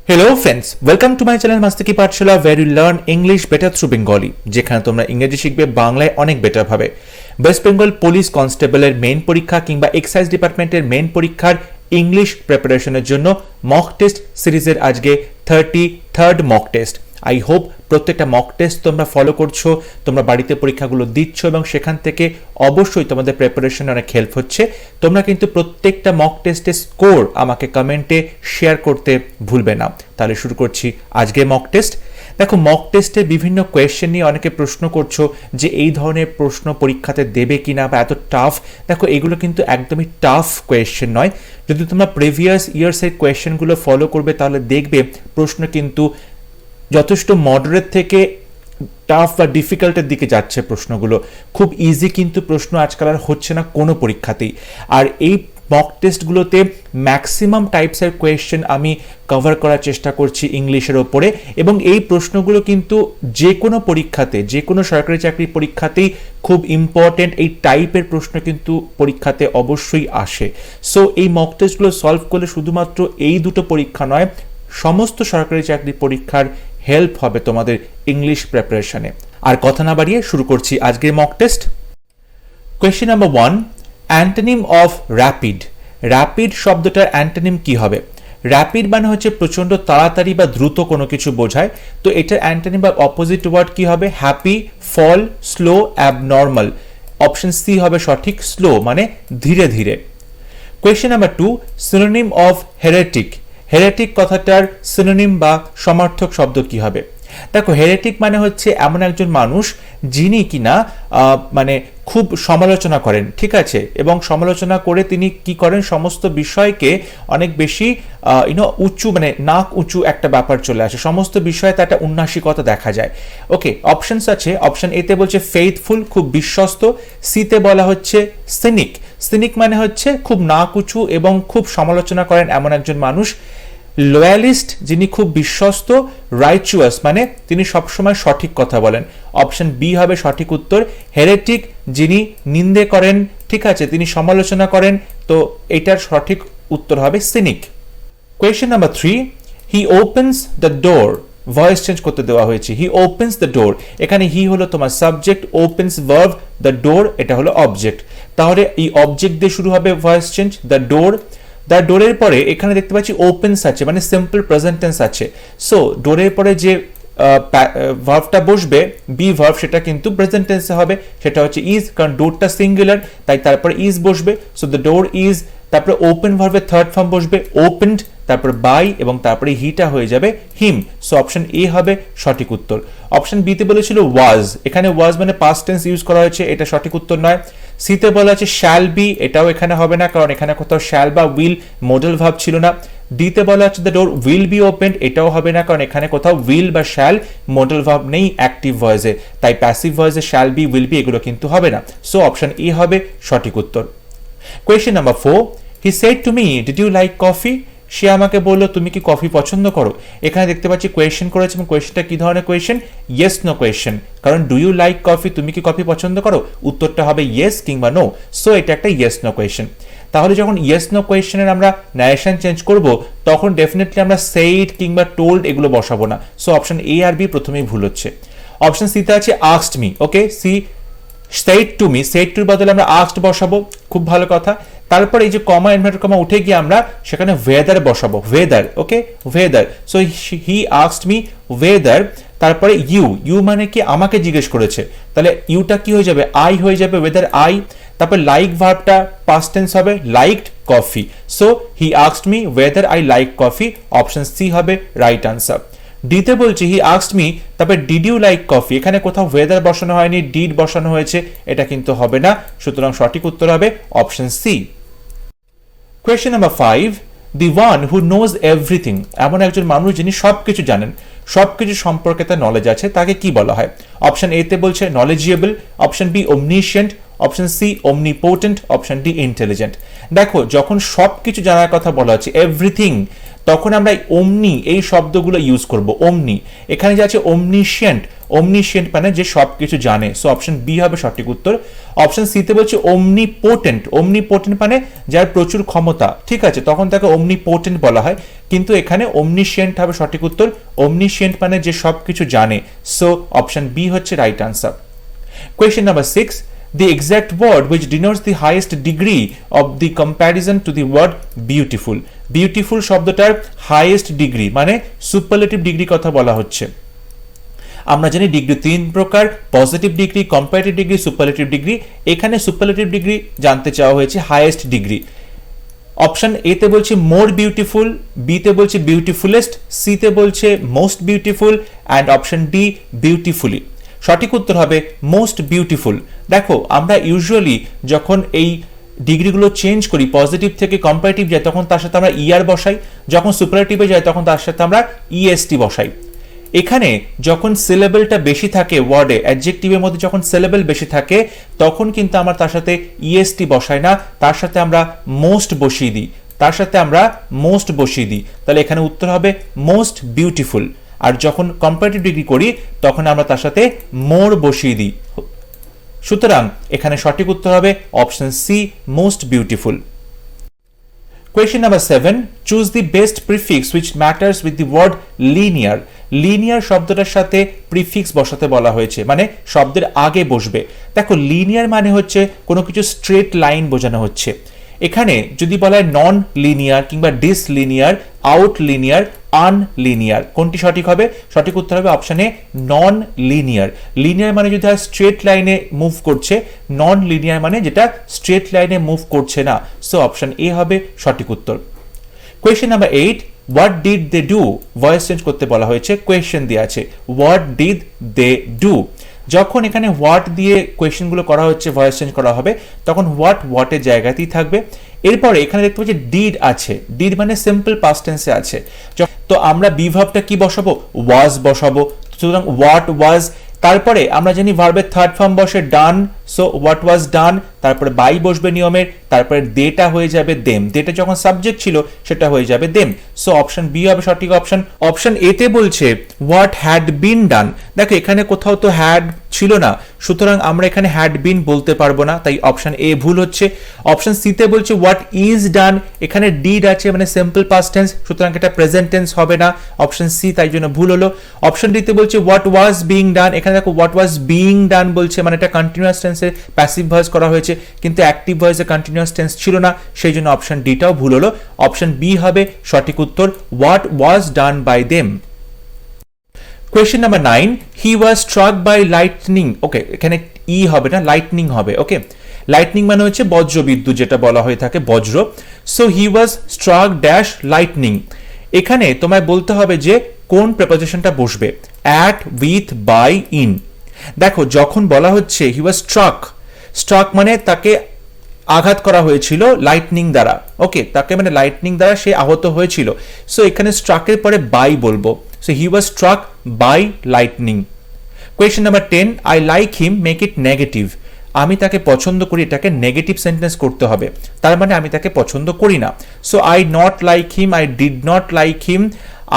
Hello friends, welcome to my channel Mastaki Pathshala where you learn English better through Bengali যেখানে তোমরা ইংরেজি শিখবে বাংলায় অনেক বেটার ভাবে। ওয়েস্ট বেঙ্গল পুলিশ কনস্টেবলের মেইন পরীক্ষা কিংবা এক্সাইজ ডিপার্টমেন্টের মেইন পরীক্ষার ইংলিশ প্রিপারেশনের জন্য মক টেস্ট সিরিজের আজকে 33rd mock test. I hope প্রত্যেকটা মক টেস্ট তোমরা ফলো করছো, তোমরা বাড়িতে পরীক্ষাগুলো দিচ্ছ এবং সেখান থেকে অবশ্যই তোমাদের প্রিপারেশনে অনেক হেল্প হচ্ছে। তোমরা কিন্তু প্রত্যেকটা মক টেস্টের স্কোর আমাকে কমেন্টে শেয়ার করতে ভুলবে না। তাহলে শুরু করছি আজকে মক টেস্ট। দেখো, মক টেস্টে বিভিন্ন কোয়েশ্চেন নিয়ে অনেকে প্রশ্ন করছো যে এই ধরনের প্রশ্ন পরীক্ষাতে দেবে কিনা বা এত টাফ। দেখো, এগুলো কিন্তু একদমই টাফ কোয়েশ্চেন নয়। যদি তোমরা প্রিভিয়াস ইয়ার্সের কোয়েশ্চেনগুলো ফলো করবে তাহলে দেখবে প্রশ্ন কিন্তু যথেষ্ট মডারেট থেকে টাফ বা ডিফিকাল্টের দিকে যাচ্ছে। প্রশ্নগুলো খুব ইজি কিন্তু প্রশ্ন আজকাল আর হচ্ছে না কোনো পরীক্ষাতেই। আর এই মক টেস্টগুলোতে ম্যাক্সিমাম টাইপসের কোয়েশ্চেন আমি কভার করার চেষ্টা করছি ইংলিশের ওপরে, এবং এই প্রশ্নগুলো কিন্তু যে কোনো পরীক্ষাতে, যে কোনো সরকারি চাকরির পরীক্ষাতেই খুব ইম্পর্টেন্ট। এই টাইপের প্রশ্ন কিন্তু পরীক্ষাতে অবশ্যই আসে। সো এই মক টেস্টগুলো সলভ করলে শুধুমাত্র এই দুটো পরীক্ষা নয়, সমস্ত সরকারি চাকরি পরীক্ষার হেল্প হবে তোমাদের ইংলিশ প্রিপারেশনে। আর কথা না বাড়িয়ে শুরু করছি আজকের mock test. Question number 1, antonym of rapid. Rapid শব্দটার অ্যান্টোনিম কি হবে? র্যাপিড মানে হচ্ছে প্রচন্ড তাড়াতাড়ি বা দ্রুত কোনো কিছু বোঝায়। তো এটার অ্যান্টোনিম বা অপোজিট ওয়ার্ড কি হবে? Happy, fall, slow, abnormal. Option C হবে সঠিক, স্লো মানে ধীরে ধীরে। Question number 2, synonym of heretic. Heretic কথাটার সিনোনিম বা সমার্থক শব্দ কি হবে? দেখো, হেরেটিক মানে হচ্ছে এমন একজন মানুষ যিনি কিনা মানে খুব সমালোচনা করেন, ঠিক আছে, এবং সমালোচনা করে তিনি কি করেন, সমস্ত বিষয়কে অনেক বেশি উঁচু, মানে নাক উঁচু একটা ব্যাপার চলে আসে, সমস্ত বিষয়ে তার একটা উন্নাসিকতা দেখা যায়। ওকে, অপশনস আছে। অপশন এতে বলছে ফেইথফুল, খুব বিশ্বস্ত। সিতে বলা হচ্ছে সিনিক। সিনিক মানে হচ্ছে খুব নাক উঁচু এবং খুব সমালোচনা করেন এমন একজন মানুষ। লয়ালিস্ট, যিনি খুব বিশ্বস্ত। রাইচুয়াস মানে তিনি সবসময় সঠিক কথা বলেন। অপশন বি হবে সঠিক উত্তর। হেরেটিক, যিনি নিন্দে করেন, ঠিক আছে, তিনি সমালোচনা করেন। তো এটার সঠিক উত্তর হবে scenic. Question number 3, he opens the door. Voice change করতে দেওয়া হয়েছে। হি ওপেন্স দ্য ডোর, এখানে হি হলো তোমার subject, opens verb, the door এটা হলো অবজেক্ট। তাহলে এই অবজেক্ট দিয়ে শুরু হবে voice change, the door. The ডোরের পরে এখানে দেখতে পাচ্ছি ওপেন্স আছে, মানে সিম্পল প্রেজেন্ট টেন্স আছে। সো ডোরের পরে যে ভার্বটা বসবে, বি ভার্ব, সেটা কিন্তু প্রেজেন্ট টেন্সে হবে, সেটা হচ্ছে ইজ, কারণ ডোরটা সিঙ্গুলার তাই তারপরে ইজ বসবে। সো দ্য ডোর ইজ, তারপরে ওপেন ভার্বের থার্ড ফর্ম বসবে ওপেনড, তারপর বাই, এবং তারপরে হিটা হয়ে যাবে হিম। সো অপশন এ হবে সঠিক উত্তর। অপশন বিতে বলেছিল ওয়াজ, এখানে ওয়াজ মানে পাস্ট টেন্স ইউজ করা হয়েছে, এটা সঠিক উত্তর নয়। সিতে বলা আছে শ্যাল বি, এটাও এখানে হবে না, কারণ এখানে কোথাও শ্যাল বা উইল মডেল ভার্ব ছিল না। ডিতে বলা আছে the door will be opened, এটাও হবে না, কারণ এখানে কোথাও উইল বা শ্যাল মডেল ভার্ব নেই অ্যাক্টিভ ভয়েসে, তাই প্যাসিভ ভয়েসে শ্যাল বি, উইল বি এগুলো কিন্তু হবে না। সো অপশন এ হবে সঠিক উত্তর। Question number 4, he said to me did you like coffee. সে আমাকে বললো তুমি কি কফি পছন্দ করো। এখানে দেখতে পাচ্ছি কোয়েশ্চেন করেছে, এবং কোয়েশ্চেনটা কি ধরনের কোয়েশ্চেন? ইয়েস নো কোয়েশ্চেন, কারণ ডু ইউ লাইক কফি, তুমি কি কফি পছন্দ করো, উত্তরটা হবে ইয়েস কিংবা নো। সো এটা একটা ইয়েস নো কোয়েশ্চেন। তাহলে যখন ইয়েস নো কোয়েশ্চেনের আমরা ন্যারেশন চেঞ্জ করব, তখন ডেফিনেটলি আমরা সেইড কিংবা টোল্ড এগুলো বসাবো না। সো অপশন এ আর বি প্রথমেই ভুল হচ্ছে। অপশন সিতে আছে asked me. Okay, C said to me, said টুর বদলে আমরা আস্কড বসাবো, খুব ভালো কথা। তারপর এই যে কমা, ইনভার্টেড কমা উঠে গিয়ে আমরা সেখানে ওয়েদার বসাবো, weather. Okay, weather. So he asked me weather, তারপরে ইউ, ইউ মানে কি আমাকে জিজ্ঞেস করেছে, তাহলে ইউটা কি হয়ে যাবে? আই হয়ে যাবে, ওয়েদার আই। তারপর লাইক ভার্বটা পাস্ট টেন্স হবে, liked coffee. So he asked me whether I like coffee, option C হবে রাইট আনসার। ডিতে বলছি হি আস্কড মি, তারপর ডিড ইউ লাইক কফি, এখানে কোথাও ওয়েদার বসানো হয়নি, ডিড বসানো হয়েছে, এটা কিন্তু হবে না। সুতরাং সঠিক উত্তর হবে option C. Question number 5, the one who knows everything. এমন একজন মানুষ যিনি সবকিছু জানেন, সবকিছু সম্পর্কে তার নলেজ আছে, তাকে কি বলা হয়? অপশন এতে বলছে knowledgeable, option B omniscient, option C omnipotent, option D intelligent. দেখো, যখন সবকিছু জানার কথা বলা হচ্ছে এভরিথিং, তখন আমরা omni এই শব্দগুলো ইউজ করব। omni, এখানে যে আছে omniscient, omniscient মানে যে সবকিছু জানে, সো অপশন বি হবে সঠিক উত্তর। অপশন সি তে বলছে omnipotent, omnipotent মানে যার প্রচুর ক্ষমতা, ঠিক আছে, তখন তাকে omnipotent বলা হয়, কিন্তু এখানে omniscient হবে সঠিক উত্তর। omniscient মানে যে সবকিছু জানে, সো অপশন বি হচ্ছে right answer. Question number 6. The exact word which denotes the highest degree of the comparison to the word beautiful. Beautiful শব্দটার highest degree মানে superlative degree কথা বলা হচ্ছে। আমরা জানি ডিগ্রি তিন প্রকার, positive degree, comparative degree, superlative degree. এখানে সুপারলেটিভ ডিগ্রি জানতে চাওয়া হয়েছে হাইয়েস্ট ডিগ্রি। অপশন এ তে বলছে মোর বিউটিফুল, বি তে বলছে বিউটিফুলেস্ট, সি তে বলছে most beautiful and option D beautifully. সঠিক উত্তর হবে মোস্ট বিউটিফুল। দেখো আমরা ইউজুয়ালি যখন এই ডিগ্রিগুলো চেঞ্জ করি, পজিটিভ থেকে কম্পারেটিভ যায় তখন তার সাথে আমরা ইয়ার বসাই, যখন সুপারলেটিভে যায় তখন তার সাথে আমরা ইএসটি বসাই। এখানে যখন সিলেবেলটা বেশি থাকে ওয়ার্ডে, অ্যাডজেক্টিভের মধ্যে যখন সিলেবেল বেশি থাকে তখন কিন্তু আমরা তার সাথে ইএসটি বসাই না, তার সাথে আমরা মোস্ট বসিয়ে দিই, তার সাথে আমরা মোস্ট বসিয়ে দিই। তাহলে এখানে উত্তর হবে মোস্ট বিউটিফুল। আর যখন কম্পারেটিভ ডিগ্রি করি তখন আমরা তার সাথে মোর বসিয়ে দিই। সুতরাং এখানে সঠিক উত্তর হবে option C most beautiful. Question number 7. Choose the best prefix which matters with the word linear. Linear শব্দটার সাথে প্রিফিক্স বসাতে বলা হয়েছে, মানে শব্দের আগে বসবে। দেখো লিনিয়ার মানে হচ্ছে কোনো কিছু স্ট্রেট লাইন বোঝানো হচ্ছে। এখানে যদি বলা হয় নন লিনিয়ার কিংবা ডিসলিনিয়ার, আউট লিনিয়ার, আনলিনিয়ার, কোনটি সঠিক হবে? সঠিক উত্তর হবে option A non linear. Linear মানে যদি হয় স্ট্রেট লাইনে মুভ করছে, নন লিনিয়ার মানে যেটা স্ট্রেট লাইনে মুভ করছে না, সো অপশন এ হবে সঠিক উত্তর। Question number 8. What did they do? Voice change করতে বলা হয়েছে, কোয়েশ্চেন দেওয়া আছে হোয়াট ডিড দে ডু। যখন এখানে হোয়াট দিয়ে কোয়েশ্চেনগুলো করা হচ্ছে, ভয়েস চেঞ্জ করা হবে, তখন হোয়াটের জায়গাতেই থাকবে। এরপরে এখানে দেখতে পাচ্ছি ডিড আছে, ডিড মানে সিম্পল পাস্ট টেন্সে আছে, তো আমরা বি ভার্বটা কি বসাবো? ওয়াজ বসাবো। সুতরাং হোয়াট ওয়াজ। তারপরে আমরা জানি ভার্বের থার্ড ফর্ম বসে ডান, সো হোয়াট ওয়াজ ডান। তারপরে বাই বসবে নিয়মের, তারপরে দেটা হয়ে যাবে দেম, দেটা যখন সাবজেক্ট ছিল সেটা হয়ে যাবে দেম, সো অপশন বি হবে সঠিক অপশন। অপশন এ তে বলছে হোয়াট হ্যাড বিন ডান। দেখো এখানে কোথাও তো হ্যাড ছিল না, সুতরাং আমরা এখানে হ্যাড বিন বলতে পারবো না, তাই অপশন এ ভুল হচ্ছে। অপশন সি তে বলছে হোয়াট ইজ ডান, এখানে ডিড আছে মানে সিম্পল পাস্ট টেন্স, সুতরাং এটা প্রেজেন্ট টেন্স হবে না, অপশন সি তাই জন্য ভুল হলো। অপশন ডি তে বলছে হোয়াট ওয়াজ বিং ডান, এখানে দেখো হোয়াট ওয়াজ বিং ডান বলছে, মানে এটা কন্টিনিউয়াস টেন্সের প্যাসিভ ভয়েস করা হয়েছে, কিন্তু অ্যাক্টিভ ভয়েসে কন্টিনিউয়াস টেন্স ছিল না, সেই জন্য অপশন ডিটাও ভুল হলো। অপশন বি হবে সঠিক উত্তর, what was done by them. Question number 9. He was struck by lightning. Okay, এখানে ই হবে না, লাইটনিং হবে। ওকে, লাইটনিং মানে হচ্ছে বজ্র বিদ্যুৎ, যেটা বলা হয়ে থাকে বজ্র। So he was struck dash lightning. এখানে তোমায় বলতে হবে যে কোন প্রেপোজিশনটা বসবে, অ্যাট, উইথ, বাই, ইন। দেখো যখন বলা হচ্ছে হি ওয়াজ স্ট্রাক, স্ট্রাক মানে তাকে আঘাত করা হয়েছিল লাইটনিং দ্বারা। ওকে, তাকে মানে লাইটনিং দ্বারা সে আহত হয়েছিল, সো এখানে স্ট্রাকের পরে বাই বলবো, so he was struck by lightning. Question number 10. I like him, make it negative. আমি তাকে পছন্দ করি, এটাকে নেগেটিভ সেন্টেন্স করতে হবে, তার মানে আমি তাকে পছন্দ করি না। So I not like him, I did not like him,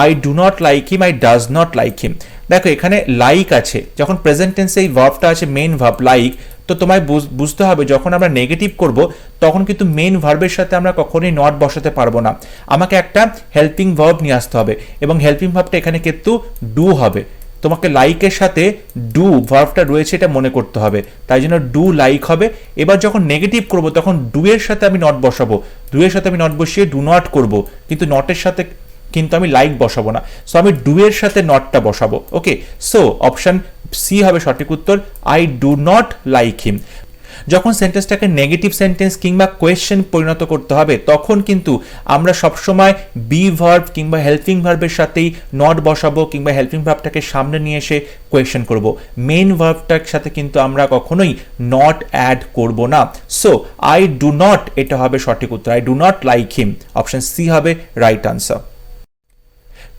I do not like him, I does not like হিম। দেখো এখানে লাইক আছে, যখন প্রেজেন্ট টেন্সে এই ভার্বটা আছে মেইন ভার্ব লাইক, তো তোমায় বুঝতে হবে যখন আমরা নেগেটিভ করব তখন কিন্তু মেইন ভার্বের সাথে আমরা কখনোই নট বসাতে পারবো না, আমাকে একটা হেল্পিং ভার্ব নিয়ে আসতে হবে, এবং হেল্পিং ভার্বটা এখানে কিন্তু ডু হবে। তোমাকে লাইকের সাথে ডু ভার্বটা রয়েছে এটা মনে করতে হবে, তাই জন্য ডু লাইক হবে। এবার যখন নেগেটিভ করব তখন ডু এর সাথে আমি নট বসাবো, ডু এর সাথে আমি নট বসিয়ে ডু নট করব, কিন্তু নটের সাথে কিন্তু আমি লাইক বসাবো না, সো আমি ডু এর সাথে নটটা বসাবো। ওকে, সো অপশন সি হবে সঠিক উত্তর, আই ডু নট লাইক হিম। যখন সেন্টেন্সটাকে নেগেটিভ সেন্টেন্স কিংবা কোয়েশ্চেন পরিণত করতে হবে তখন কিন্তু আমরা সবসময় বি ভার্ব কিংবা হেল্পিং ভার্বের সাথেই নট বসাবো, কিংবা হেল্পিং ভার্বটাকে সামনে নিয়ে এসে কোয়েশ্চেন করব, মেইন ভার্বটার সাথে কিন্তু আমরা কখনোই নট অ্যাড করব না। সো আই ডু নট, এটা হবে সঠিক উত্তর, I do not like him, option C হবে right answer.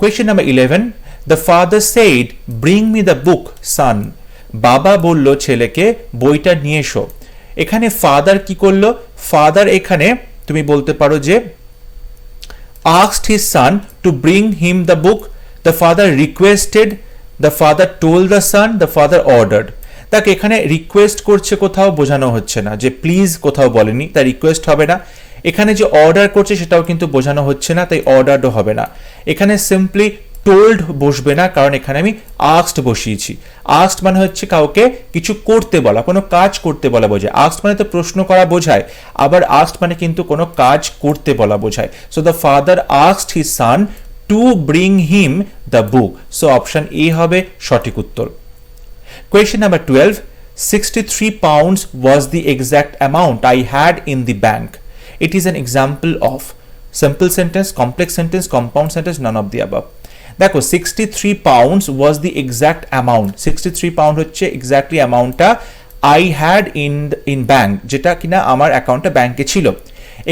Question number 11. The father said, bring me the book, son. বাবা বলল ছেলেকে বইটা নিয়ে এসো। এখানে ফাদার কি করলো? ফাদার এখানে তুমি বলতে পারো যে asked his son to bring him the book, the father requested, the father told the son, the father ordered. দেখ এখানে রিকোয়েস্ট করছে কোথাও বোঝানো হচ্ছে না, যে প্লিজ কোথাও বলেনি, তাই রিকোয়েস্ট হবে না। এখানে যে অর্ডার করছে সেটাও কিন্তু বোঝানো হচ্ছে না, তাই অর্ডারও হবে না। এখানে সিম্পলি টোল্ড বসবে না, কারণ এখানে আমি আস্কড বসিয়েছি। আস্কড মানে হচ্ছে কাউকে কিছু করতে বলা, কোনো কাজ করতে বলা বোঝায়। আস্কড মানে তো প্রশ্ন করা বোঝায়, আবার আস্কড মানে কিন্তু কোনো কাজ করতে বলা বোঝায়। So the father asked his son to bring him the book. So option এ হবে সঠিক উত্তর। Question number 12. 63 pounds was the exact amount I had in the bank. It is an example of simple sentence, complex sentence, compound sentence, none of the above. দেখো 63 pounds was the exact amount. 63 pound হচ্ছে exactly amountটা I had in bank, যেটা কিনা আমার অ্যাকাউন্টে ব্যাংকে ছিল।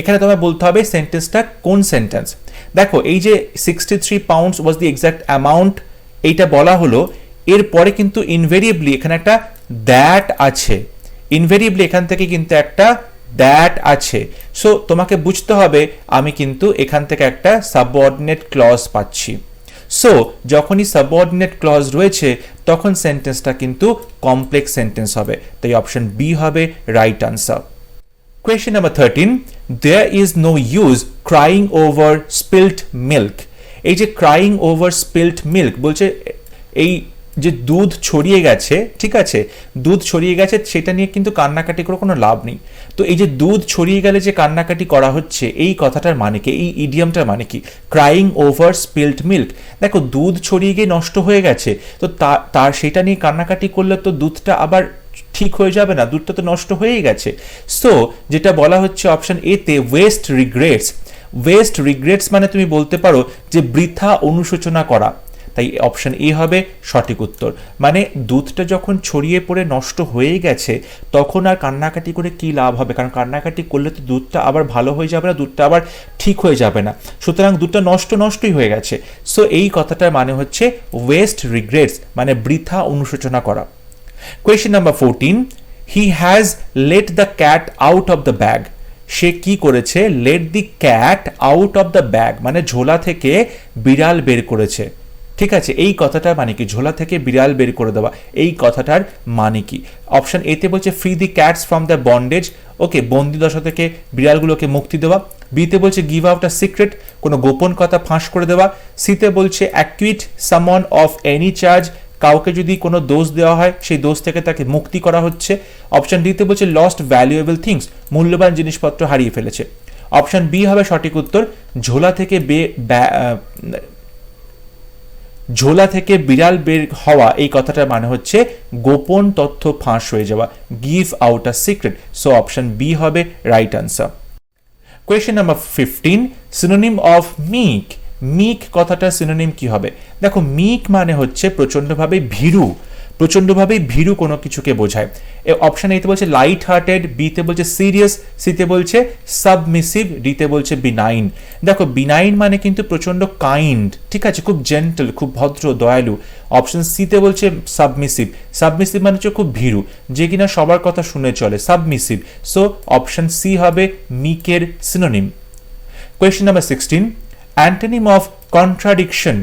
এখানে তোমায় বলতে হবে সেন্টেন্সটা কোন সেন্টেন্স। দেখো এই যে 63 pounds was the exact amount এইটা বলা হলো, এরপরে কিন্তু ইনভেরিয়েবলি এখানে একটা দ্যাট আছে, ইনভেরিয়েবলি এখান থেকে কিন্তু একটা দ্যাট আছে। সো তোমাকে বুঝতে হবে আমি কিন্তু এখান থেকে একটা সাবঅর্ডিনেট ক্লজ পাচ্ছি। সো যখনই সাবঅর্ডিনেট ক্লজ রয়েছে তখন সেন্টেন্সটা কিন্তু কমপ্লেক্স সেন্টেন্স হবে, তাই অপশন বি হবে right answer. Question number 13. There is no use crying over spilt milk. এই যে crying over spilt milk বলছে এই যে দুধ ছড়িয়ে গেছে, ঠিক আছে, দুধ ছড়িয়ে গেছে সেটা নিয়ে কিন্তু কান্নাকাটি করে কোনো লাভ নেই। তো এই যে দুধ ছড়িয়ে গেলে যে কান্নাকাটি করা হচ্ছে এই কথাটার মানে কি, এই ইডিয়ামটার মানে কি? Crying over spelled milk. দেখো দুধ ছড়িয়ে গিয়ে নষ্ট হয়ে গেছে, তো তার সেটা নিয়ে কান্নাকাটি করলে তো দুধটা আবার ঠিক হয়ে যাবে না, দুধটা তো নষ্ট হয়েই গেছে। সো যেটা বলা হচ্ছে অপশন এতে ওয়েস্ট রিগ্রেটস। ওয়েস্ট রিগ্রেটস মানে তুমি বলতে পারো যে বৃথা অনুশোচনা করা, তাই অপশন এ হবে সঠিক উত্তর। মানে দুধটা যখন ছড়িয়ে পড়ে নষ্ট হয়ে গেছে তখন আর কান্নাকাটি করে কি লাভ হবে, কারণ কান্নাকাটি করলে তো দুধটা আবার ভালো হয়ে যাবে না, দুধটা আবার ঠিক হয়ে যাবে না, সুতরাং দুধটা নষ্টই হয়ে গেছে। সো এই কথাটার মানে হচ্ছে ওয়েস্ট রিগ্রেটস, মানে বৃথা অনুশোচনা করা। Question number 14. He has let the cat out of the bag. সে কি করেছে? Let the cat out of the bag মানে ঝোলা থেকে বিড়াল বের করেছে, ঠিক আছে। এই কথাটার মানে কি? ঝোলা থেকে বিড়াল বের করে দেওয়া, এই কথাটার মানে কি? অপশন এতে বলছে free the cats from the bondage, okay, বন্দি দশা থেকে বিড়ালগুলোকে মুক্তি দেওয়া। বিতে বলছে গিভ আউট আ সিক্রেট, কোনো গোপন কথা ফাঁস করে দেওয়া। সিতে বলছে অ্যাকুইট সামন অফ এনি চার্জ, কাউকে যদি কোনো দোষ দেওয়া হয় সেই দোষ থেকে তাকে মুক্তি করা হচ্ছে। অপশন ডিতে বলছে লস্ট ভ্যালুয়েবল থিংস, মূল্যবান জিনিসপত্র হারিয়ে ফেলেছে। অপশন বি হবে সঠিক উত্তর, ঝোলা থেকে বিড়াল বের হওয়া, এই কথাটার মানে হচ্ছে গোপন তথ্য ফাঁস হয়ে যাওয়া, give out a secret. So option B হবে right answer. Question number 15. Synonym of meek. Meek কথাটার সিনোনিম কি হবে? দেখো মিক মানে হচ্ছে প্রচন্ডভাবে ভীরু, প্রচন্ডভাবে ভীরু কোনো কিছুকে বোঝায়। অপশন এতে বলছে লাইট হার্টেড, বিতে বলছে সিরিয়াস, সিতে বলছে সাবমিসিভ, ডিতে বলছে বিনাইন। দেখো বিনাইন মানে কিন্তু প্রচন্ড কাইন্ড, ঠিক আছে, খুব জেন্টল, খুব ভদ্র, দয়ালু। অপশন সিতে বলছে সাবমিসিভ, সাবমিসিভ মানে হচ্ছে খুব ভীরু, যে কিনা সবার কথা শুনে চলে, সাবমিসিভ। সো অপশন সি হবে মিকের synonym. Question number 16. Antonym of contradiction.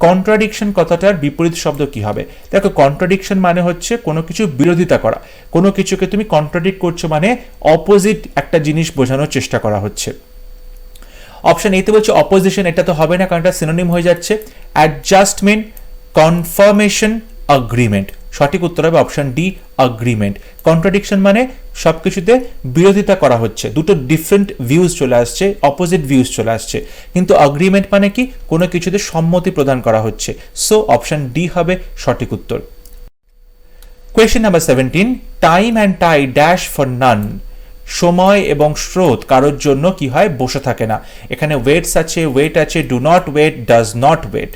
Contradiction কথাটার বিপরীত শব্দ কি হবে? দেখো কন্ট্রাডিকশন মানে হচ্ছে কোনো কিছু বিরোধিতা করা, কোনো কিছুকে তুমি কন্ট্রাডিক্ট করছো মানে অপোজিট একটা জিনিস বোঝানোর চেষ্টা করা হচ্ছে। অপশন এতে বলছে অপোজিশন, এটা তো হবে না কারণ এটা সিনোনিম হয়ে যাচ্ছে। Adjustment, confirmation, agreement. সঠিক উত্তর হবে অপশন ডি, এগ্রিমেন্ট। কন্ট্রাডিকশন মানে সবকিছুতে বিরোধিতা করা হচ্ছে, দুটো ডিফারেন্ট ভিউজ চলে আসছে, অপোজিট ভিউজ চলে আসছে। কিন্তু এগ্রিমেন্ট মানে কি? কোনো কিছুতে সম্মতি প্রদান করা হচ্ছে। সো অপশন ডি হবে সঠিক উত্তর। Question number 17. Time and tide dash for none. সময় এবং স্রোত কারোর জন্য কি হয়? বসে থাকে না। এখানে ওয়েটস আছে, ওয়েট আছে, do not wait, does not wait.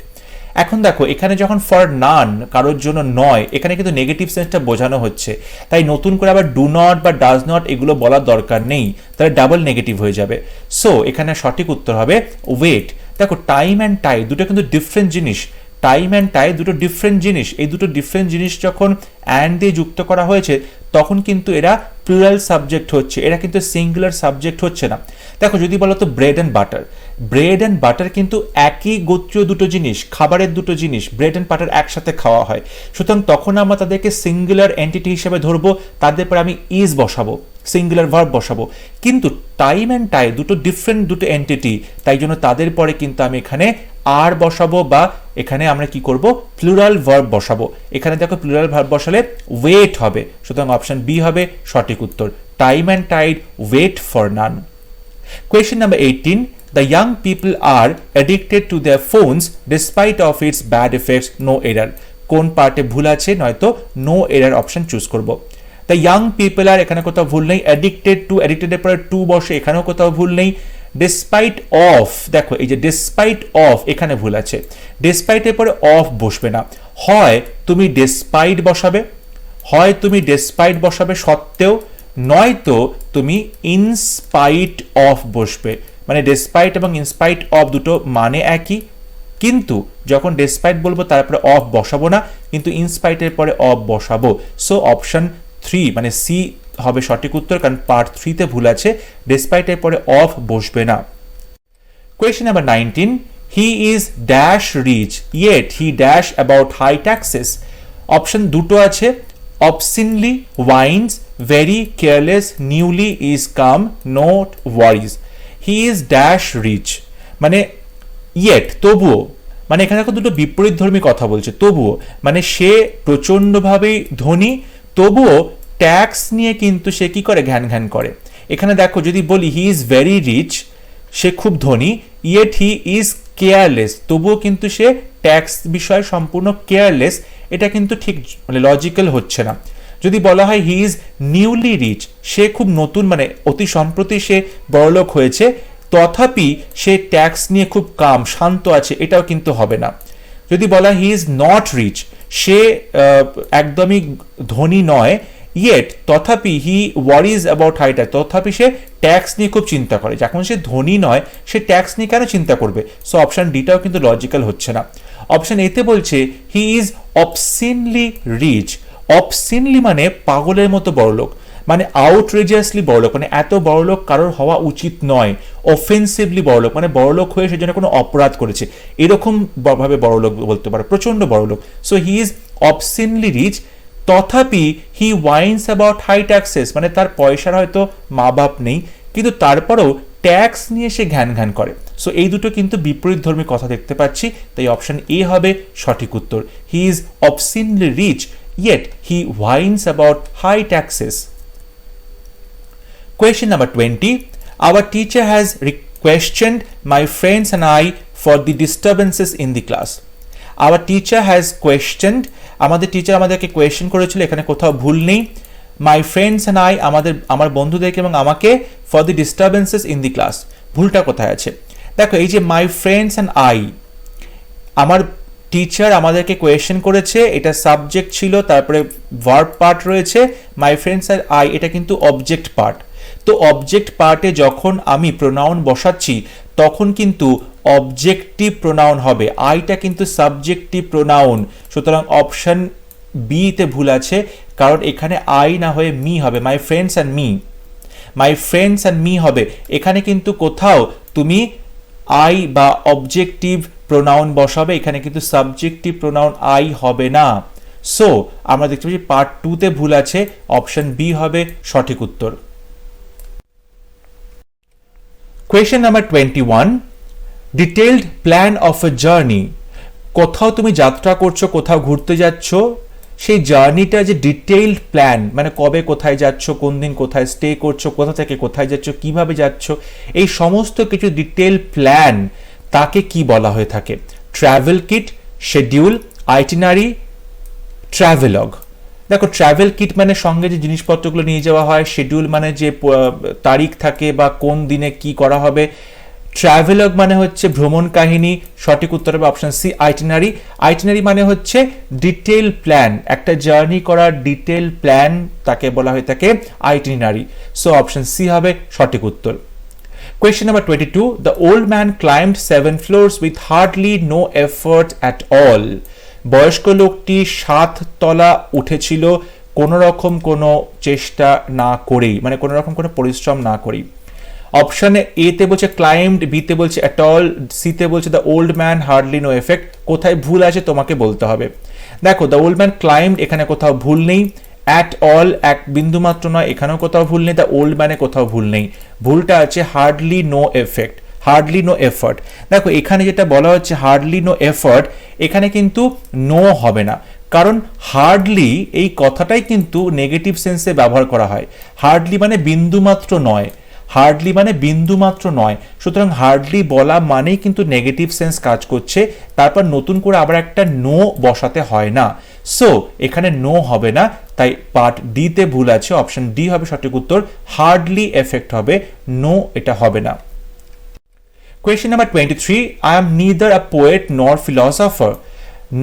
এখন দেখো এখানে যখন ফর নান কারোর জন্য নয়, এখানে কিন্তু নেগেটিভ সেন্সটা বোঝানো হচ্ছে, তাই নতুন করে আবার ডু নট বা ডাজ নট এগুলো বলার দরকার নেই, তাহলে ডাবল নেগেটিভ হয়ে যাবে। সো এখানে সঠিক উত্তর হবে ওয়েট। দেখো টাইম অ্যান্ড টাই দুটো কিন্তু ডিফারেন্ট জিনিস, টাইম অ্যান্ড টাই দুটো ডিফারেন্ট জিনিস, এই দুটো ডিফারেন্ট জিনিস যখন অ্যান্ড দিয়ে যুক্ত করা হয়েছে তখন কিন্তু এরা প্লুরাল সাবজেক্ট হচ্ছে, এটা কিন্তু সিঙ্গুলার সাবজেক্ট হচ্ছে না। দেখো যদি বলো তো bread and butter, bread and butter কিন্তু একই গোত্রীয় দুটো জিনিস, খাবারের দুটো জিনিস, ব্রেড অ্যান্ড বাটার একসাথে খাওয়া হয়, সুতরাং তখন আমরা তাদেরকে সিঙ্গুলার এন্টিটি হিসেবে ধরবো, তাদের পরে আমি ইজ বসাবো, সিঙ্গুলার ভার্ব বসাবো। কিন্তু টাইম অ্যান্ড টাই দুটো ডিফারেন্ট দুটো এন্টিটি, তাই জন্য তাদের পরে কিন্তু আমি এখানে আর বসাবো, বা এখানে আমরা কি করব, প্লুরাল ভার্ব বসাবো। এখানে দেখো প্লুরাল ভার্ব বসালে ওয়েট হবে, সুতরাং অপশন বি হবে সঠিক উত্তর, time and tide wait for none. Question number 18. The young people are addicted to their phones despite of its bad effects. No error. কোন পার্টে ভুল আছে, নয়তো নো এরার অপশন চুজ করব। দ্য ইয়াং পিপল আর, এখানে কোথাও ভুল নেই। অ্যাডিক্টেড টু, অ্যাডিক্টেডের পরে টু বসে, এখানেও কোথাও ভুল নেই। ডিসপাইট অফ, দেখো এই যে ডিসপাইট অফ, এখানে ভুল আছে। ডিসপাইটের পরে অফ বসবে না, হয় তুমি ডিসপাইট বসাবে, হয় তুমি ডিসপাইট বসাবে সত্ত্বেও, নয়তো তুমি ইনস্পাইট অফ বসবে। মানে ডিসপাইট এবং ইনস্পাইট অফ দুটো মানে একই, কিন্তু যখন ডিসপাইট বলবো তারপরে অফ বসাবো না, কিন্তু ইনস্পাইটের পরে অফ বসাবো। সো অপশন 3 মানে সি হবে সঠিক উত্তর, কারণ পার্ট 3 ভুল আছে, ডিসপাইটের পরে অফ বসবে না। Question number 19. He is dash rich yet he dash about high taxes. Option দুটো আছে, obscenely, whines, very careless, newly is come, not worries. He is dash rich, মানে yet তবুও, মানে এখানে দেখো দুটো বিপরীত ধর্মী কথা বলছে। তবুও মানে সে প্রচন্ডভাবেই ধনী, তবুও ট্যাক্স নিয়ে কিন্তু সে কি করে, ঘ্যান ঘ্যান করে। এখানে দেখো যদি বলি হি ইজ ভেরি রিচ, সে খুব ধনী, ইয়েট হি ইজ কেয়ারলেস, তবুও কিন্তু সে ট্যাক্স বিষয়ে সম্পূর্ণ কেয়ারলেস, এটা কিন্তু ঠিক মানে লজিক্যাল হচ্ছে না। যদি বলা হয় হি ইজ নিউলি রিচ, সে খুব নতুন মানে অতি সম্প্রতি সে বড়লোক হয়েছে, তথাপি সে ট্যাক্স নিয়ে খুব কাম শান্ত আছে, এটাও কিন্তু হবে না। যদি বলা হি ইজ নট রিচ, সে একদমই ধনী নয়, ইয়েট তথাপি হি ওয়ারিজ অ্যাবাউট হাই ট্যাক্স, তথাপি সে ট্যাক্স নিয়ে খুব চিন্তা করে। যখন সে ধনী নয়, সে ট্যাক্স নিয়ে কেন চিন্তা করবে? সো অপশন ডিটাও কিন্তু লজিক্যাল হচ্ছে না। অপশন এতে বলছে হি ইজ অবসিনলি রিচ, অবসিনলি মানে পাগলের মতো বড়লোক, মানে আউটরেজিয়াসলি বড়লোক, মানে এত বড়লোক কারোর হওয়া উচিত নয়। অফেন্সিভলি বড়লোক মানে বড়লোক হয়ে সে যেন কোনো অপরাধ করেছে, এরকম ভাবে বড়লোক বলতে পারে, প্রচন্ড বড়লোক। So he is obscenely rich, তথাপি হি ওয়াইন্স অ্যাবাউট হাই ট্যাক্সেস, মানে তার পয়সার হয়তো মা বাপ নেই, কিন্তু তারপরেও ট্যাক্স নিয়ে সে ঘ্যান ঘ্যান করে। সো এই দুটো কিন্তু বিপরীত ধর্মী কথা দেখতে পাচ্ছি, তাই অপশন এ হবে সঠিক উত্তর। He is obscenely rich yet he whines about high taxes. Question number 20. Our teacher has questioned my friends and I for the disturbances in the class. Our teacher has questioned, আমাদের teacher আমাদেরকে question করেছিল, এখানে কোথাও ভুল নেই। My friends and I, আমার বন্ধুদেরকে এবং আমাকে, for the disturbances in the class, ভুলটা কোথায় আছে? দেখো এই যে মাই ফ্রেন্ডস অ্যান্ড আই, আমার টিচার আমাদেরকে কোয়েশ্চেন করেছে, এটা সাবজেক্ট ছিল, তারপরে ভার্ব পার্ট রয়েছে, মাই ফ্রেন্ডস অ্যান্ড আই এটা কিন্তু অবজেক্ট পার্ট। তো অবজেক্ট পার্টে যখন আমি প্রোনাউন বসাচ্ছি তখন কিন্তু অবজেক্টিভ প্রোনাউন হবে, আইটা কিন্তু সাবজেক্টিভ প্রোনাউন, সুতরাং অপশন বি তে ভুল আছে, কারণ এখানে আই না হয়ে মি হবে, my friends and me, my friends and me হবে। এখানে কিন্তু কোথাও তুমি আই বা অবজেক্টিভ প্রোনাউন বসাবে, এখানে কিন্তু সাবজেক্টিভ প্রোনাউন আই হবে না। সো আমরা দেখতে পাচ্ছি পার্ট 2 তে ভুল আছে, অপশন বি হবে সঠিক উত্তর। Question number 21. Detailed plan of a journey. কোথাও তুমি যাত্রা করছো, কোথাও ঘুরতে যাচ্ছ, সেই জার্নিটা যে ডিটেইলড প্ল্যান, মানে কবে কোথায় যাচ্ছ, কোন দিন কোথায় স্টে করছো, কোথা থেকে কোথায় যাচ্ছ, কিভাবে যাচ্ছ, এই সমস্ত কিছু ডিটেইল প্ল্যান, তাকে কি বলা হয়ে থাকে? Travel kit, schedule, itinerary, travelogue. দেখো ট্রাভেল কিট মানে সঙ্গে যে জিনিসপত্রগুলো নিয়ে যাওয়া হয়, শিডিউল মানে যে তারিখ থাকে বা কোন দিনে কি করা হবে, ট্রাভেলগ মানে হচ্ছে ভ্রমণ কাহিনী, সঠিক উত্তর হবে অপশন সি আইটিনারি। আইটিনারি মানে হচ্ছে ডিটেইল প্ল্যান, একটা জার্নি করার ডিটেইল প্ল্যান, তাকে বলা হয়ে থাকে আইটিনারি। সো অপশন সি হবে সঠিক উত্তর। Question number 22. The old man climbed 7 floors with hardly no effort at all. বয়স্ক লোকটি 7 তলা উঠেছিল কোনো রকম কোনো চেষ্টা না করেই, মানে কোনো রকম কোনো পরিশ্রম না করেই। অপশানে এ তে বলছে ক্লাইম্বড, বি তে বলছে অ্যাট অল, সি তে বলছে the old man hardly no effect. কোথায় ভুল আছে তোমাকে বলতে হবে। দেখো দ্য ওল্ড ম্যান ক্লাইম্বড এখানে কোথাও ভুল নেই, অ্যাট অল এক বিন্দু মাত্র নয় এখানেও কোথাও ভুল নেই, দ্য ওল্ড ম্যানে কোথাও ভুল নেই। ভুলটা আছে hardly no effect, hardly no effort. দেখো এখানে যেটা বলা হচ্ছে হার্ডলি নো এফর্ট, এখানে কিন্তু নো হবে না, কারণ হার্ডলি এই কথাটাই কিন্তু নেগেটিভ সেন্সে ব্যবহার করা হয়। হার্ডলি মানে বিন্দুমাত্র নয়, হার্ডলি মানে বিন্দুমাত্র নয়, সুতরাং হার্ডলি বলা মানেই কিন্তু নেগেটিভ সেন্স কাজ করছে, তারপর নতুন করে আবার একটা নো বসাতে হয় না। সো এখানে নো হবে না, তাই পার্ট ডি তে ভুল আছে, অপশন ডি হবে সঠিক উত্তর। হার্ডলি এফেক্ট হবে, নো এটা হবে না। Question number 23, I am neither a poet নর ফিলসফার।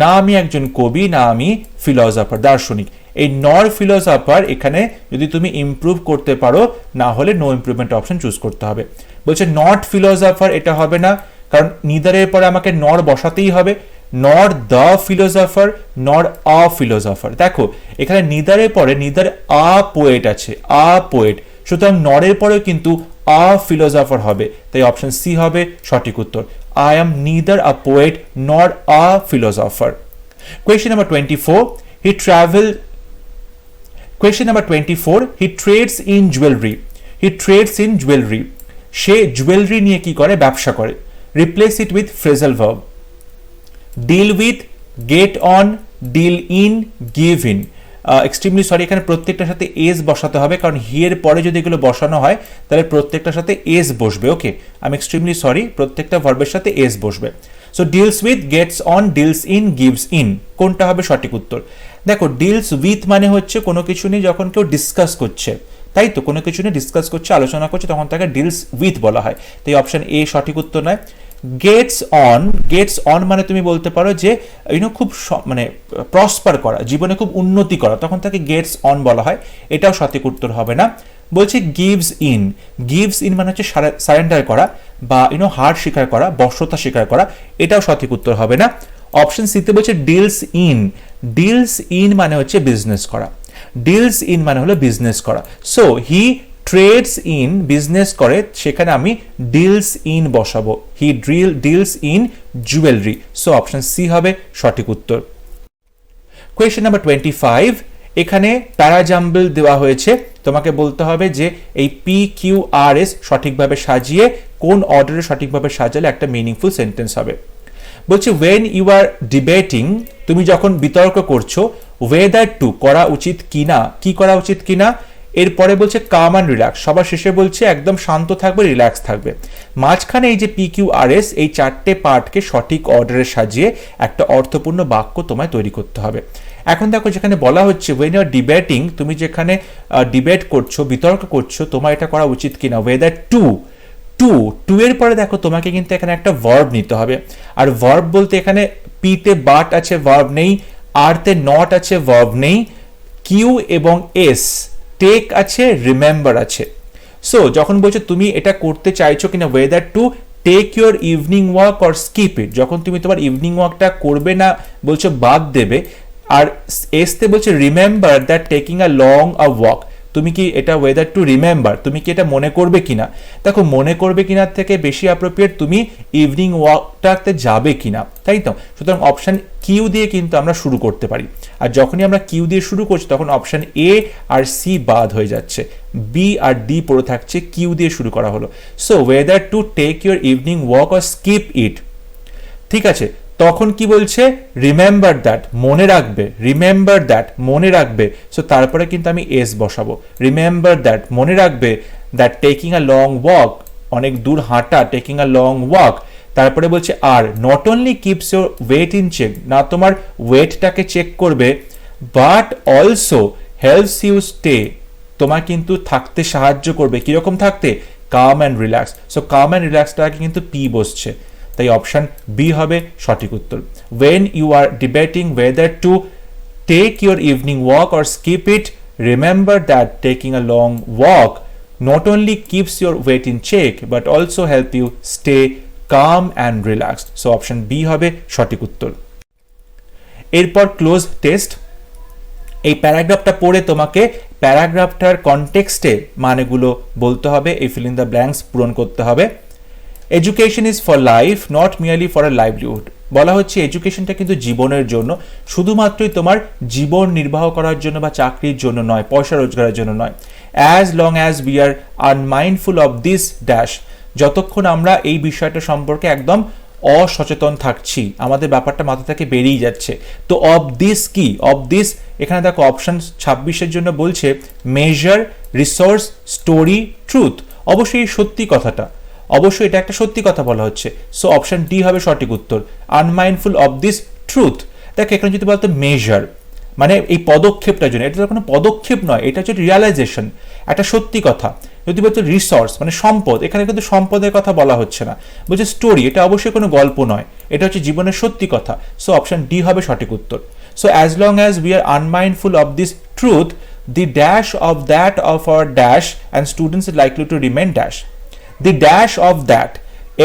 না আমি একজন কবি, না আমি ফিলসফার, দার্শনিক। এই নর ফিলসফার এখানে যদি তুমি ইমপ্রুভ করতে পারো, না হলে নো ইমপ্রুভমেন্ট অপশন চুজ করতে হবে। বলছে নট ফিলসফার, এটা হবে না, কারণ নিদারের পরে আমাকে নর বসাতেই হবে। নর দ্য ফিলসফার, নর আ ফিলসফার। দেখো এখানে নিদারের পরে নিদার আ পোয়েট আছে, আ পোয়েট, সুতরাং নরের পরেও কিন্তু আ ফিলসফার হবে, তাই অপশন সি হবে সঠিক উত্তর। I am neither a poet nor a philosopher. Question number 24. Question number 24. He trades in jewelry. He trades in jewelry. Say jewellery নিয়ে কি করে? ব্যবসা করে। Replace it with phrasal verb. Deal with, get on, deal in, give in. Extremely sorry, এখানে প্রত্যেকটার সাথে S বসাতে হবে, কারণ হি এর পরে যদি এগুলো বসানো হয় তাহলে প্রত্যেকটার সাথে এস বসবে। ওকে, আমি এক্সট্রিমলি সরি, প্রত্যেকটা ভার্বের সাথে এস বসবে। So deals with, gets on, deals in, gives in, কোনটা হবে সঠিক উত্তর? দেখো ডিলস উইথ মানে হচ্ছে কোনো কিছু নিয়ে যখন কেউ ডিসকাস করছে, তাই তো, কোনো কিছু নিয়ে ডিসকাস করছে, আলোচনা করছে, তখন তাকে ডিলস উইথ বলা হয়, তাই অপশন এ সঠিক উত্তর নয়। গেটস অন, গেটস অন মানে তুমি বলতে পারো যে খুব মানে প্রসপার করা, জীবনে খুব উন্নতি করা, তখন তাকে গেটস অন বলা হয়, এটাও সঠিক উত্তর হবে না। বলছে গিভস ইন, গিভস ইন মানে হচ্ছে সারেন্ডার করা বা হার স্বীকার করা, বশ্যতা স্বীকার করা, এটাও সঠিক উত্তর হবে না। অপশন সিতে বলছে ডিলস ইন, ডিলস ইন মানে হচ্ছে বিজনেস করা, ডিলস ইন মানে হলো বিজনেস করা। So he trades in, business করে, সেখানে আমি ডিলস ইন বসাবো, he deals in jewellery. So option C হবে সঠিক উত্তর। কোয়েশ্চেন নাম্বার 25, এখানে প্যারাজাম্বল দেওয়া হয়েছে, তোমাকে বলতে হবে যে এই পি কিউ আর এস সঠিকভাবে সাজিয়ে কোন অর্ডারে সঠিকভাবে সাজালে একটা মিনিংফুল সেন্টেন্স হবে। বলছে ওয়েন ইউ আর ডিবেটিং, তুমি যখন বিতর্ক করছো, ওয়েদার টু করা উচিত কিনা, কি করা উচিত কিনা, এরপরে বলছে কাম অ্যান্ড রিল্যাক্স, সবার শেষে বলছে একদম শান্ত থাকবে, রিল্যাক্স থাকবে। মাঝখানে এই যে পি কিউ আর এস, এই চারটে পার্টকে সঠিক অর্ডারে সাজিয়ে একটা অর্থপূর্ণ বাক্য তোমায় তৈরি করতে হবে। এখন দেখো যেখানে বলা হচ্ছে ওয়েন ইউ আর ডিবেটিং, তুমি যেখানে ডিবেট করছো, বিতর্ক করছো, তোমার এটা করা উচিত কিনা, ওয়েদার টু, টু, টু এর পরে দেখো তোমাকে কিন্তু এখানে একটা ভার্ব নিতে হবে, আর ভার্ব বলতে এখানে পি তে বাট আছে, ভার্ব নেই, আর তে নট আছে, ভার্ব নেই, কিউ এবং এস টেক আছে, রিমেম্বার আছে। সো যখন বলছো তুমি এটা করতে চাইছো কিনা, whether to take your evening walk or skip it, যখন তুমি তোমার ইভিনিং ওয়াকটা করবে না বলছো, বাদ দেবে, আর এসতে বলছে remember that taking a long a walk, তুমি কি এটা ওয়েদার টু রিমেম্বার, তুমি কি এটা মনে করবে কিনা। দেখো মনে করবে কিনা থেকে বেশি অ্যাপ্রোপ্রিয়েট তুমি ইভিনিং ওয়াকটাতে যাবে কিনা, তাই তো। সুতরাং অপশন কিউ দিয়ে কিন্তু আমরা শুরু করতে পারি, আর যখনই আমরা কিউ দিয়ে শুরু করছি তখন অপশন এ আর সি বাদ হয়ে যাচ্ছে, বি আর ডি পড়ে থাকছে, কিউ দিয়ে শুরু করা হলো। So whether to take your evening walk or skip it, ঠিক আছে। তখন কি বলছে, রিমেম্বার দ্যাট, মনে রাখবে, রিমেম্বার দ্যাট, মনে রাখবে। সো তারপরে কিন্তু আমি এস বসাবো, রিমেম্বার দ্যাট, মনে রাখবে, that taking a long walk, অনেক দূর হাঁটা, টেকিং আ লং ওয়াক। তারপরে বলছে আর not only keeps your weight in check, না তোমার ওয়েটটাকে চেক করবে, but also helps you stay, তোমার কিন্তু থাকতে সাহায্য করবে, কিরকম থাকতে, calm and relax. So calm and রিল্যাক্সটাকে কিন্তু পি বসছে, তাই অপশন বি হবে সঠিক উত্তর। When you are debating whether to take your evening walk or skip it, remember that taking a long walk not only keeps your weight in check but also help you stay calm and relaxed. So option B হবে সঠিক উত্তর। এরপর cloze test. এই প্যারাগ্রাফটা পড়ে তোমাকে প্যারাগ্রাফটার কনটেক্সটে মানেগুলো বলতে হবে, এই ফিল ইন দ্য ব্ল্যাঙ্কস পূরণ করতে হবে। Education is for life not merely for a livelihood. বলা হচ্ছে এডুকেশনটা কিন্তু জীবনের জন্য, শুধুমাত্রই তোমার জীবন নির্বাহ করার জন্য বা চাকরির জন্য নয়, পয়সা রোজগারের জন্য নয়। As long as we are unmindful of this dash, যতক্ষণ আমরা এই বিষয়টা সম্পর্কে একদম অসচেতন থাকছি, আমাদের ব্যাপারটা মাথা থেকে বেরিয়ে যাচ্ছে। তো অফ দিস কি, অফ দিস এখানে দেখো অপশন 26-এর জন্য বলছে মেজার, রিসোর্স, স্টোরি, ট্রুথ। অবশ্যই এই সত্যি কথাটা, অবশ্যই এটা একটা সত্যি কথা বলা হচ্ছে, সো অপশন ডি হবে সঠিক উত্তর, আনমাইন্ডফুল অফ দিস ট্রুথ। দেখো এখানে যদি বলতো মেজার, মানে এই পদক্ষেপটার জন্য, এটা তো কোনো পদক্ষেপ নয়, এটা হচ্ছে রিয়ালাইজেশন, একটা সত্যি কথা। যদি বলতো রিসোর্স মানে সম্পদ, এখানে কিন্তু সম্পদের কথা বলা হচ্ছে না। বলছে স্টোরি, এটা অবশ্যই কোনো গল্প নয়, এটা হচ্ছে জীবনের সত্যি কথা, সো অপশন ডি হবে সঠিক উত্তর। So as long as we are unmindful of this truth, the dash of that of our dash and students is likely to remain dash. The dash of that,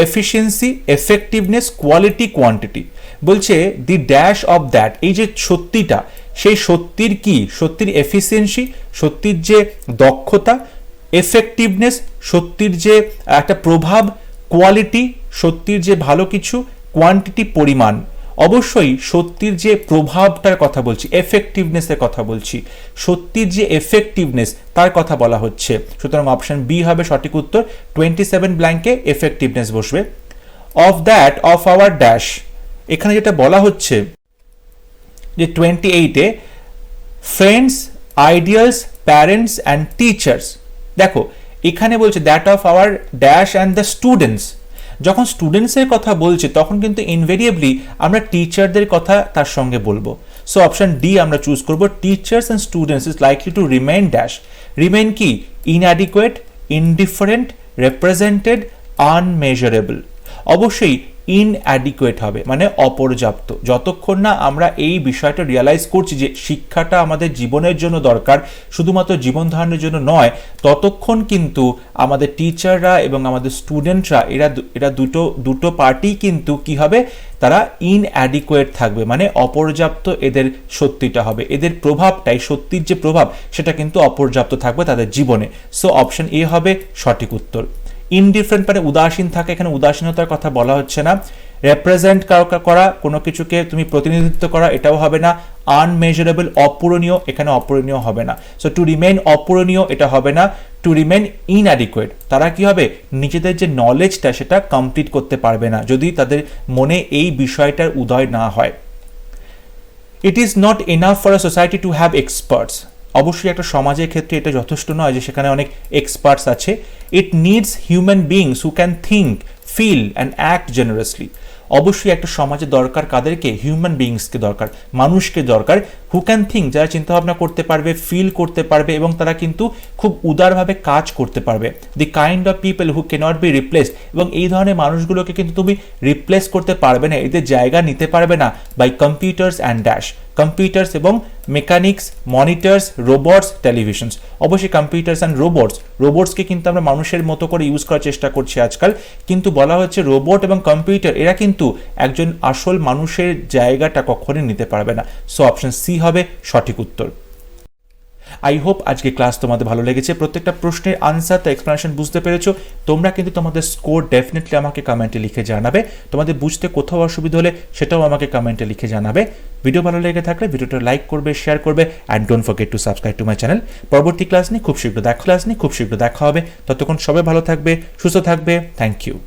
efficiency, effectiveness, quality, quantity. বলছে the dash of that, এই যে সত্যিটা, সেই সত্যির কি, সত্যির efficiency, সত্যির যে দক্ষতা, effectiveness, সত্যির যে একটা প্রভাব, কোয়ালিটি, সত্যির যে ভালো কিছু, কোয়ান্টিটি পরিমাণ। অবশ্যই সত্যির যে প্রভাবটার কথা বলছি, এফেক্টিভনেসের কথা বলছি, সত্যির যে এফেক্টিভনেস তার কথা বলা হচ্ছে, সুতরাং অপশন বি হবে সঠিক উত্তর। 27 ব্ল্যাঙ্কে এফেক্টিভনেস বসবে। Of that of our dash, এখানে যেটা বলা হচ্ছে যে 28-এ friends, ideals, parents and teachers. দেখো এখানে বলছে that of our dash and the students. যখন স্টুডেন্টসের কথা বলছে তখন কিন্তু ইনভেরিয়েবলি আমরা টিচারদের কথা তার সঙ্গে বলবো, সো অপশন ডি আমরা চুজ করব, teachers and students is likely to remain dash. Remain কি, ইনঅ্যাডিকুয়েট, ইনডিফারেন্ট, রিপ্রেজেন্টেড, আনমেজারেবল। অবশ্যই ইনঅ্যাডিকুয়েট হবে, মানে অপর্যাপ্ত। যতক্ষণ না আমরা এই বিষয়টা রিয়ালাইজ করছি যে শিক্ষাটা আমাদের জীবনের জন্য দরকার, শুধুমাত্র জীবন ধারণের জন্য নয়, ততক্ষণ কিন্তু আমাদের টিচাররা এবং আমাদের স্টুডেন্টরা এরা দুটো পার্টি কিন্তু কি হবে, তারা ইনঅ্যাডিকুয়েট থাকবে, মানে অপর্যাপ্ত এদের সত্যিটা হবে, এদের প্রভাবটাই, সত্যির যে প্রভাব সেটা কিন্তু অপর্যাপ্ত থাকবে তাদের জীবনে, সো অপশন এ হবে সঠিক উত্তর। ইনডিফারেন্ট মানে উদাসীন থাকে, এখানে উদাসীনতার কথা বলা হচ্ছে না। রেপ্রেজেন্ট করা, কোনো কিছুকে তুমি প্রতিনিধিত্ব করা, এটাও হবে না। আনমেজারেবল, অপূরণীয়, এখানে অপূরণীয় হবে না। সো টু রিমেইন অপূরণীয় এটা হবে না। টু রিমেইন ইনঅ্যাডিকুয়েট, তারা কি হবে, নিজেদের যে নলেজটা সেটা কমপ্লিট করতে পারবে না যদি তাদের মনে এই বিষয়টার উদয় না হয়। It is not enough for a society to have experts. অবশ্যই একটা সমাজের ক্ষেত্রে এটা যথেষ্ট নয় যে সেখানে অনেক এক্সপার্টস আছে। It needs human beings who can think, feel and act generously. অবশ্যই একটা সমাজে দরকার কাদেরকে, হিউম্যান বিংসকে দরকার, মানুষকে দরকার, হু ক্যান থিঙ্ক, যারা চিন্তাভাবনা করতে পারবে, ফিল করতে পারবে এবং তারা কিন্তু খুব উদারভাবে কাজ করতে পারবে। The kind of people who cannot be replaced, এবং এই ধরনের মানুষগুলোকে কিন্তু তুমি রিপ্লেস করতে পারবে না, এদের জায়গা নিতে পারবে না by computers and dash. Computers এবং মেকানিক্স, মনিটর্স, রোবটস, টেলিভিশনস। অবশ্যই কম্পিউটার্স অ্যান্ড রোবটসকে কিন্তু আমরা মানুষের মতো করে ইউজ করার চেষ্টা করছি আজকাল, কিন্তু বলা হচ্ছে রোবট এবং কম্পিউটার এরা কিন্তু একজন আসল মানুষের জায়গাটা কখনোই নিতে পারবে না, সো অপশন সি হবে সঠিক উত্তর। আই হোপ আজকে ক্লাস তোমাদের ভালো লেগেছে, প্রত্যেকটা প্রশ্নের আনসার তো এক্সপ্লেনেশন বুঝতে পেরেছো। তোমরা কিন্তু তোমাদের স্কোর ডেফিনেটলি আমাকে কমেন্টে লিখে জানাবে, তোমাদের বুঝতে কোথাও অসুবিধা হলে সেটাও আমাকে কমেন্টে লিখে জানাবে। ভিডিও ভালো লেগে থাকলে ভিডিওটা লাইক করবে, শেয়ার করবে, and don't forget to subscribe to my channel. পরবর্তী ক্লাস নিয়ে খুব শীঘ্র দেখা হবে, ততক্ষণ সবাই ভালো থাকবে, সুস্থ থাকবে। Thank you.